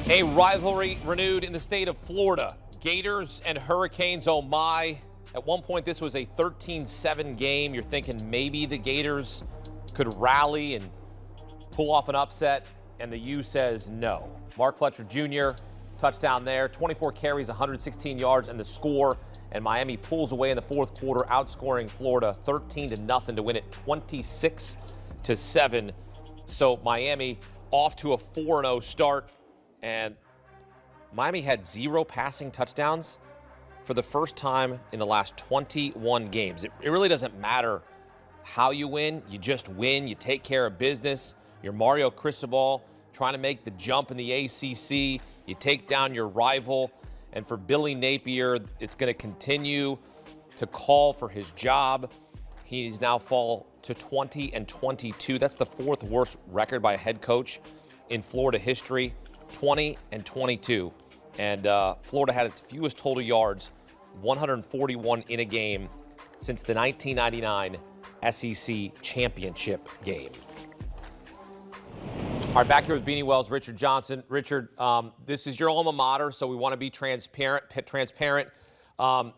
A rivalry renewed in the state of Florida. Gators and Hurricanes, oh my. At one point, this was a 13-7 game. You're thinking maybe the Gators could rally and pull off an upset, and the U says no. Mark Fletcher Jr., touchdown there, 24 carries, 116 yards, and the score. And Miami pulls away in the fourth quarter, outscoring Florida 13-0 to win it 26-7. So Miami off to a 4-0 start. And Miami had 0 passing touchdowns for the first time in the last 21 games. It really doesn't matter how you win. You just win. You take care of business. You're Mario Cristobal trying to make the jump in the ACC. You take down your rival. And for Billy Napier, it's going to continue to call for his job. He's now fall to 20-22. That's the 4th worst record by a head coach in Florida history. 20-22. And Florida had its fewest total yards, 141 in a game, since the 1999 SEC championship game. All right, back here with Beanie Wells, Richard Johnson. Richard, this is your alma mater, so we want to be transparent.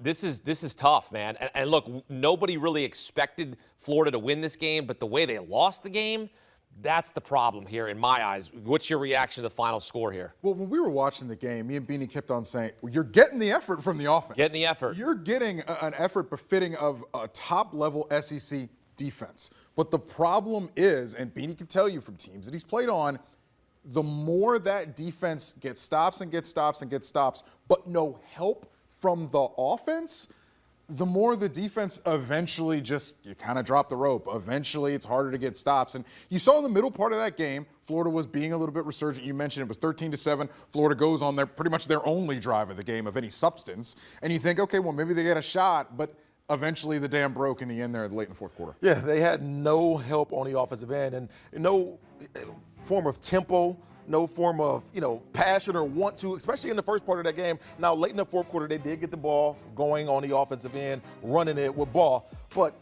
This is tough, man. And look, nobody really expected Florida to win this game, but the way they lost the game, that's the problem here in my eyes. What's your reaction to the final score here? Well, when we were watching the game, me and Beanie kept on saying, well, you're getting the effort from the offense. Getting the effort. You're getting an effort befitting of a top-level SEC defense. But the problem is, and Beanie can tell you from teams that he's played on, the more that defense gets stops and gets stops and gets stops, but no help from the offense, the more the defense eventually you kind of drop the rope. Eventually, it's harder to get stops. And you saw in the middle part of that game, Florida was being a little bit resurgent. You mentioned it was 13-7. Florida goes on pretty much their only drive of the game of any substance. And you think, okay, well, maybe they get a shot, but eventually the dam broke in the end there late in the fourth quarter. Yeah, they had no help on the offensive end and no form of tempo, no form of, passion or want to, especially in the first part of that game. Now, late in the fourth quarter, they did get the ball going on the offensive end, running it with ball. But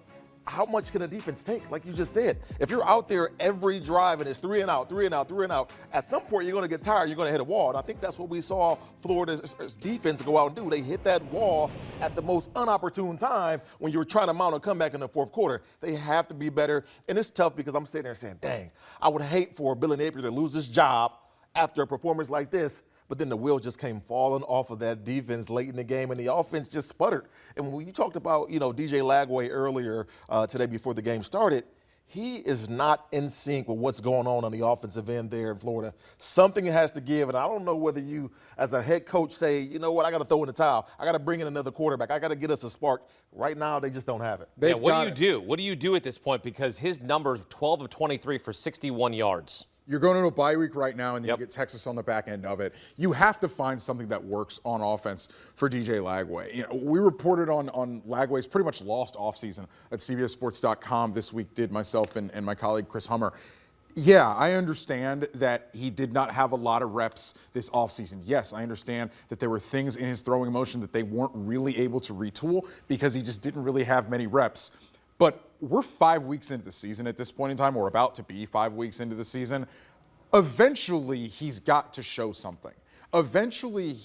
how much can a defense take? Like you just said, if you're out there every drive and it's 3 and out, 3 and out, 3 and out, at some point you're going to get tired, you're going to hit a wall. And I think that's what we saw Florida's defense go out and do. They hit that wall at the most unopportune time when you were trying to mount a comeback in the fourth quarter. They have to be better. And it's tough because I'm sitting there saying, dang, I would hate for Billy Napier to lose his job after a performance like this. But then the wheels just came falling off of that defense late in the game, and the offense just sputtered. And when you talked about, DJ Lagway earlier today before the game started, he is not in sync with what's going on the offensive end there in Florida. Something has to give, and I don't know whether you, as a head coach, say, you know what, I got to throw in the towel. I got to bring in another quarterback. I got to get us a spark. Right now, they just don't have it. Yeah, what do you do? What do you do at this point? Because his numbers, 12 of 23 for 61 yards. You're going into a bye week right now, and then you get Texas on the back end of it. You have to find something that works on offense for DJ Lagway. We reported on Lagway's pretty much lost offseason at CBSSports.com this week, did myself and my colleague Chris Hummer. Yeah, I understand that he did not have a lot of reps this offseason. Yes, I understand that there were things in his throwing motion that they weren't really able to retool because he just didn't really have many reps. But we're 5 weeks into the season at this point in time. We're about to be 5 weeks into the season. Eventually, he's got to show something. Eventually,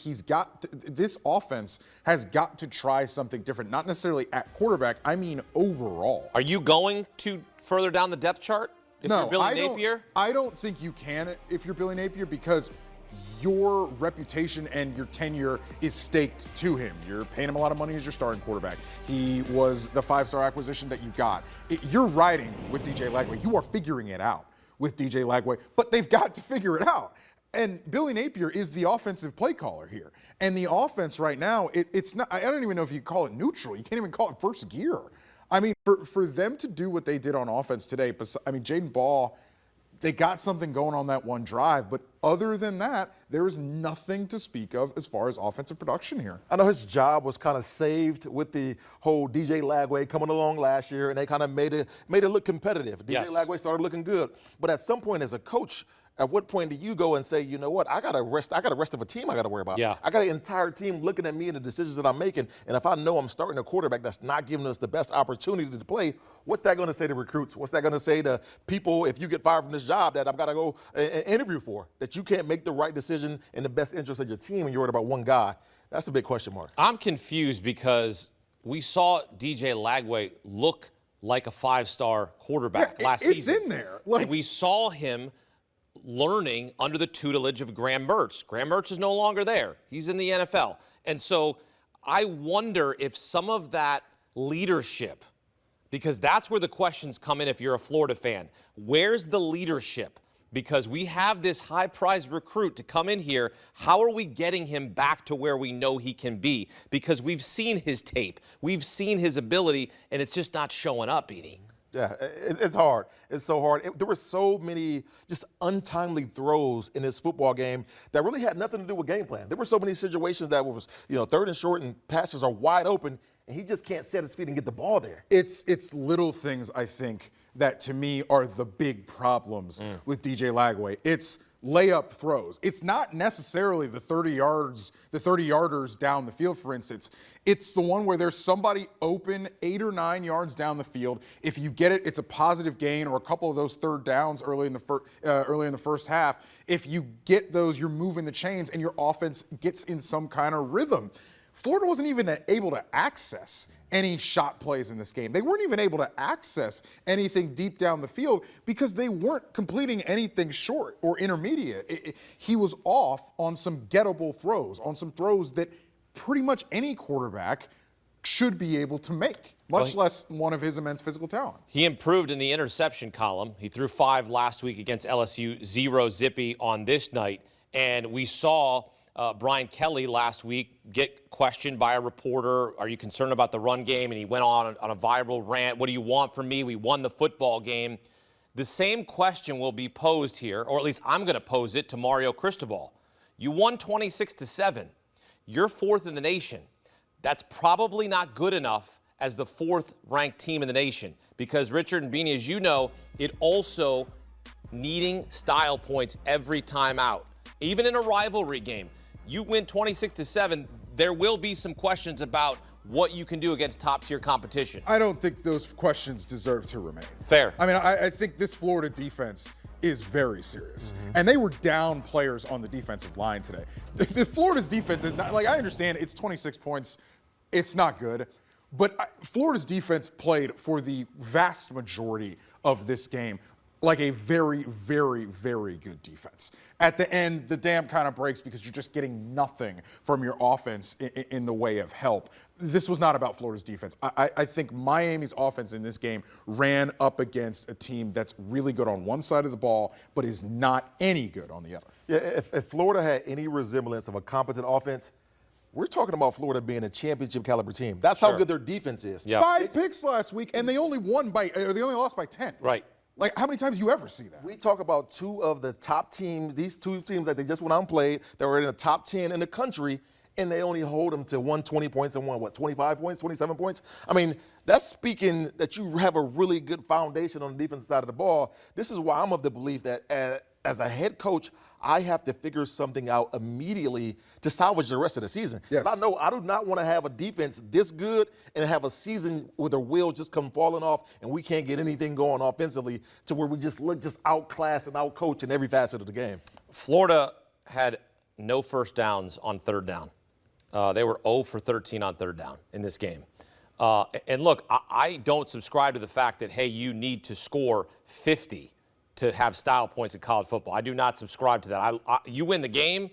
this offense has got to try something different, not necessarily at quarterback, I mean overall. Are you going to further down the depth chart if you're Billy Napier? I don't think you can if you're Billy Napier because your reputation and your tenure is staked to him. You're paying him a lot of money as your starting quarterback. He was the 5-star acquisition that you got. You're riding with DJ Lagway. You are figuring it out with DJ Lagway, but they've got to figure it out. And Billy Napier is the offensive play caller here. And the offense right now, it's not, I don't even know if you call it neutral. You can't even call it first gear. I mean, for them to do what they did on offense today, Jaden Ball, they got something going on that one drive, but other than that, there is nothing to speak of as far as offensive production here. I know his job was kind of saved with the whole DJ Lagway coming along last year, and they kind of made it look competitive. DJ Lagway started looking good, but at some point as a coach, At what point do you go and say, you know what, I got the rest of a team I got to worry about. Yeah. I got an entire team looking at me and the decisions that I'm making. And if I know I'm starting a quarterback that's not giving us the best opportunity to play, what's that going to say to recruits? What's that going to say to people if you get fired from this job that I've got to go and interview for? That you can't make the right decision in the best interest of your team and you're worried about one guy? That's a big question mark. I'm confused because we saw DJ Lagway look like a 5-star quarterback last season. It's in there. And we saw him learning under the tutelage of Graham Mertz. Graham Mertz is no longer there. He's in the NFL. And so I wonder if some of that leadership, because that's where the questions come in if you're a Florida fan. Where's the leadership? Because we have this high-priced recruit to come in here. How are we getting him back to where we know he can be? Because we've seen his tape. We've seen his ability, and it's just not showing up, Beanie. Yeah, it's hard. It's so hard. There were so many just untimely throws in this football game that really had nothing to do with game plan. There were so many situations that was, third and short and passes are wide open, and he just can't set his feet and get the ball there. It's little things, I think, that to me are the big problems with DJ Lagway. It's layup throws. It's not necessarily the 30-yarders down the field, for instance. It's the one where there's somebody open 8 or 9 yards down the field. If you get it, it's a positive gain, or a couple of those third downs early in the first half. If you get those, you're moving the chains and your offense gets in some kind of rhythm. Florida wasn't even able to access any shot plays in this game. They weren't even able to access anything deep down the field because they weren't completing anything short or intermediate. He was off on some gettable throws, on some throws that pretty much any quarterback should be able to make, much less one of his immense physical talent. He improved in the interception column. He threw 5 last week against LSU, 0 zippy on this night. And we saw Brian Kelly last week get questioned by a reporter, are you concerned about the run game? And he went on a viral rant. What do you want from me? We won the football game. The same question will be posed here, or at least I'm going to pose it to Mario Cristobal. You won 26-7. You're 4th in the nation. That's probably not good enough as the 4th-ranked team in the nation because, Richard and Beanie, as you know, it also needing style points every time out. Even in a rivalry game, you win 26-7, there will be some questions about what you can do against top-tier competition. I don't think those questions deserve to remain. Fair. I mean, I think this Florida defense is very serious. And they were down players on the defensive line today. The Florida's defense is not, like, I understand it's 26 points. It's not good. But Florida's defense played for the vast majority of this game like a very, very, very good defense. At the end, the dam kind of breaks because you're just getting nothing from your offense in the way of help. This was not about Florida's defense. I think Miami's offense in this game ran up against a team that's really good on one side of the ball, but is not any good on the other. Yeah, if Florida had any resemblance of a competent offense, we're talking about Florida being a championship caliber team. That's how good their defense is. Yeah. 5 picks last week, and they only lost by 10. Right. Like, how many times do you ever see that? We talk about 2 of the top teams, these 2 teams that they just went out and played, that were in the top 10 in the country, and they only hold them to 120 points and 25 points, 27 points? I mean, that's speaking that you have a really good foundation on the defensive side of the ball. This is why I'm of the belief that as a head coach, I have to figure something out immediately to salvage the rest of the season. Yes. I know I do not want to have a defense this good and have a season where the wheels just come falling off and we can't get anything going offensively to where we just look just outclassed and outcoached in every facet of the game. Florida had no first downs on 3rd down. They were 0 for 13 on 3rd down in this game. And look, I don't subscribe to the fact that, hey, you need to score 50 to have style points in college football. I do not subscribe to that. You win the game,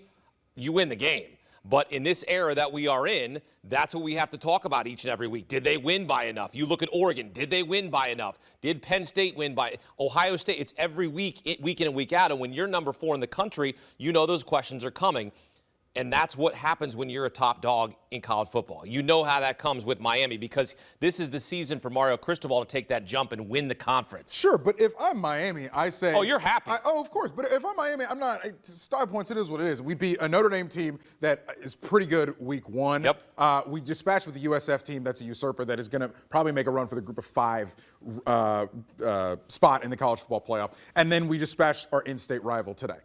you win the game. But in this era that we are in, that's what we have to talk about each and every week. Did they win by enough? You look at Oregon. Did they win by enough? Did Penn State win by Ohio State? It's every week in and week out. And when you're number 4 in the country, you know those questions are coming. And that's what happens when you're a top dog in college football. You know how that comes with Miami because this is the season for Mario Cristobal to take that jump and win the conference. Sure, but if I'm Miami, I say... Oh, you're happy. Of course. But if I'm Miami, I'm not... Style points, it is what it is. We beat a Notre Dame team that is pretty good week 1. Yep. We dispatched with the USF team that's a usurper that is going to probably make a run for the group of 5 spot in the college football playoff. And then we dispatched our in-state rival today.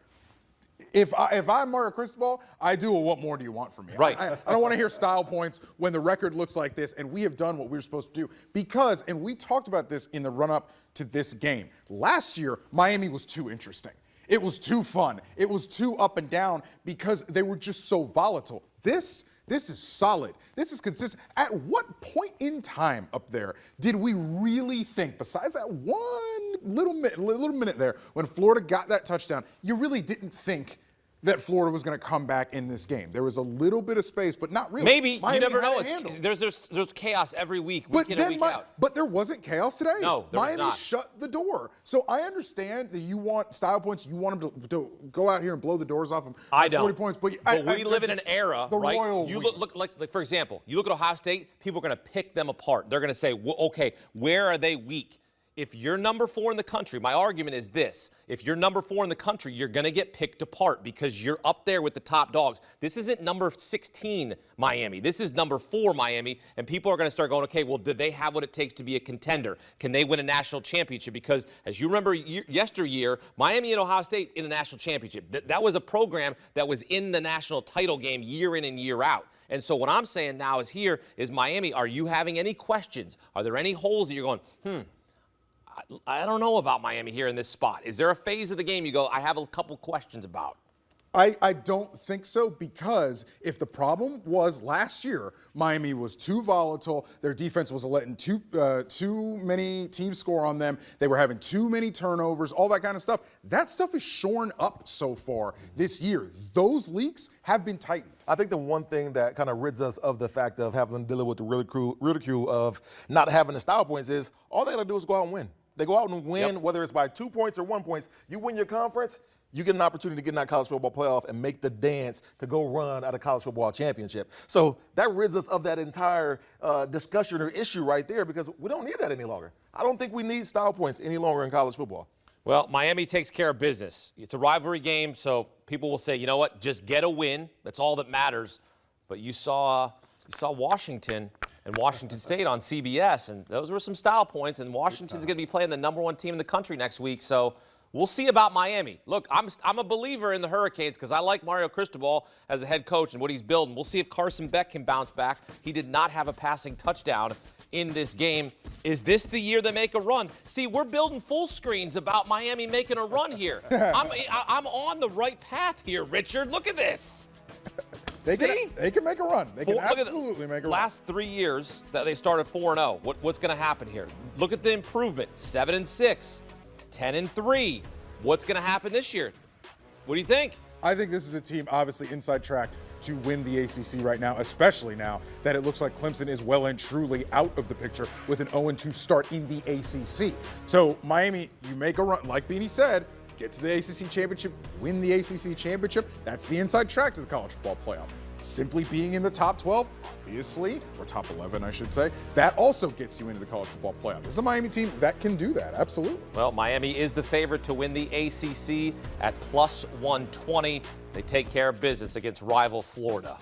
If I'm Mario Cristobal, I do a what more do you want from me? Right. I don't want to hear style points when the record looks like this, and we have done what we were supposed to do. Because, and we talked about this in the run-up to this game, last year, Miami was too interesting. It was too fun. It was too up and down because they were just so volatile. This is solid. This is consistent. At what point in time up there did we really think, besides that one little minute there when Florida got that touchdown, you really didn't think that Florida was going to come back in this game? There was a little bit of space, but not really. Maybe. Miami you never know. There's chaos every week in and week out. But there wasn't chaos today. No, there was Miami not. shut the door. So I understand that you want style points. You want them to go out here and blow the doors off them. I don't. 40 points. But we live in an era, the right? royal You we. look like, for example, you look at Ohio State, people are going to pick them apart. They're going to say, well, okay, where are they weak? If you're number 4 in the country, my argument is this. If you're number 4 in the country, you're going to get picked apart because you're up there with the top dogs. This isn't number 16 Miami. This is number 4 Miami, and people are going to start going, okay, well, do they have what it takes to be a contender? Can they win a national championship? Because as you remember yesteryear, Miami and Ohio State in a national championship. That was a program that was in the national title game year in and year out. And so what I'm saying now is Miami, are you having any questions? Are there any holes that you're going, I don't know about Miami here in this spot? Is there a phase of the game you go, I have a couple questions about? I don't think so, because if the problem was last year, Miami was too volatile, their defense was letting too many teams score on them, they were having too many turnovers, all that kind of stuff. That stuff is shorn up so far this year. Those leaks have been tightened. I think the one thing that kind of rids us of the fact of having to deal with the ridicule of not having the style points is all they got to do is go out and win. They go out and win, whether it's by 2 points or 1 point. You win your conference, you get an opportunity to get in that college football playoff and make the dance to go run at a college football championship. So that rids us of that entire discussion or issue right there because we don't need that any longer. I don't think we need style points any longer in college football. Well, Miami takes care of business. It's a rivalry game, so people will say, you know what, just get a win. That's all that matters. But you saw Washington and Washington State on CBS, and those were some style points, and Washington's going to be playing the number 1 team in the country next week, so we'll see about Miami. Look, I'm a believer in the Hurricanes because I like Mario Cristobal as a head coach and what he's building. We'll see if Carson Beck can bounce back. He did not have a passing touchdown in this game. Is this the year they make a run? See, we're building full screens about Miami making a run here. I'm on the right path here, Richard. Look at this. They can make a run. They can absolutely make a run. Last 3 years that they started 4-0. What's going to happen here? Look at the improvement. 7-6, 10-3. What's going to happen this year? What do you think? I think this is a team, obviously, inside track to win the ACC right now, especially now that it looks like Clemson is well and truly out of the picture with an 0-2 start in the ACC. So, Miami, you make a run, like Beanie said, get to the ACC championship, win the ACC championship. That's the inside track to the college football playoff. Simply being in the top 12, obviously, or top 11, I should say, that also gets you into the college football playoff. This is a Miami team that can do that, absolutely. Well, Miami is the favorite to win the ACC at +120. They take care of business against rival Florida.